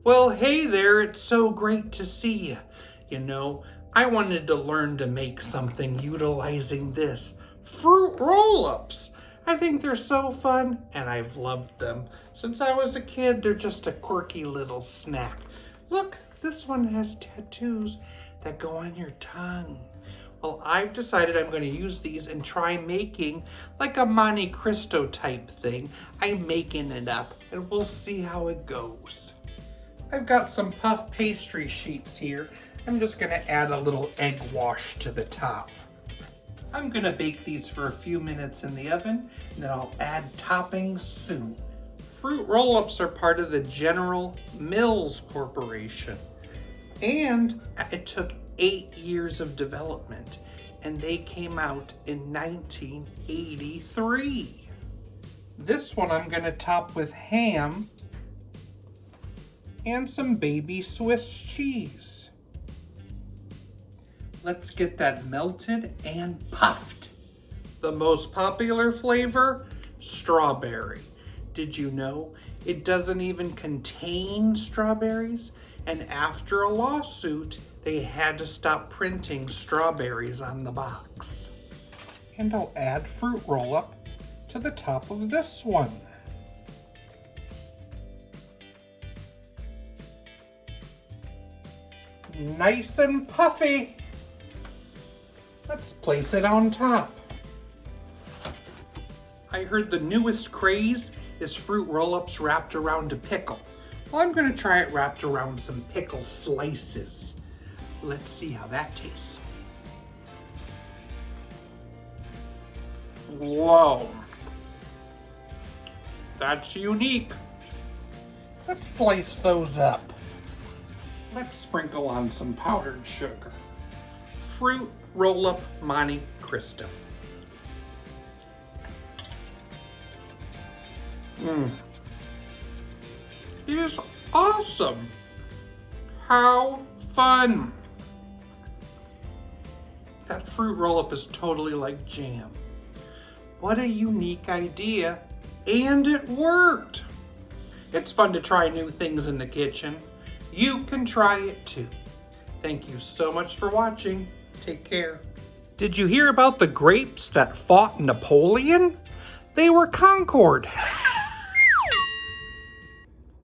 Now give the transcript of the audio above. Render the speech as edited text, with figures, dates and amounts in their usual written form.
Well, hey there, it's so great to see you. I wanted to learn to make something utilizing this. Fruit roll-ups. I think they're so fun, and I've loved them. Since I was a kid, they're just a quirky little snack. Look, this one has tattoos that go on your tongue. Well, I've decided I'm going to use these and try making like a Monte Cristo type thing. I'm making it up, and we'll see how it goes. I've got some puff pastry sheets here. I'm just going to add a little egg wash to the top. I'm going to bake these for a few minutes in the oven, and then I'll add toppings soon. Fruit roll-ups are part of the General Mills Corporation, and it took 8 years of development, and they came out in 1983. This one I'm going to top with ham and some baby Swiss cheese. Let's get that melted and puffed. The most popular flavor, strawberry. Did you know it doesn't even contain strawberries? And after a lawsuit, they had to stop printing strawberries on the box. And I'll add fruit roll-up to the top of this one. Nice and puffy. Let's place it on top. I heard the newest craze is fruit roll-ups wrapped around a pickle. Well, I'm going to try it wrapped around some pickle slices. Let's see how that tastes. Whoa. That's unique. Let's slice those up. Let's sprinkle on some powdered sugar. Fruit roll-up Monte Cristo. It is awesome. How fun. That fruit roll-up is totally like jam. What a unique idea, and it worked. It's fun to try new things in the kitchen. You can try it too. Thank you so much for watching. Take care. Did you hear about the grapes that fought Napoleon? They were Concord.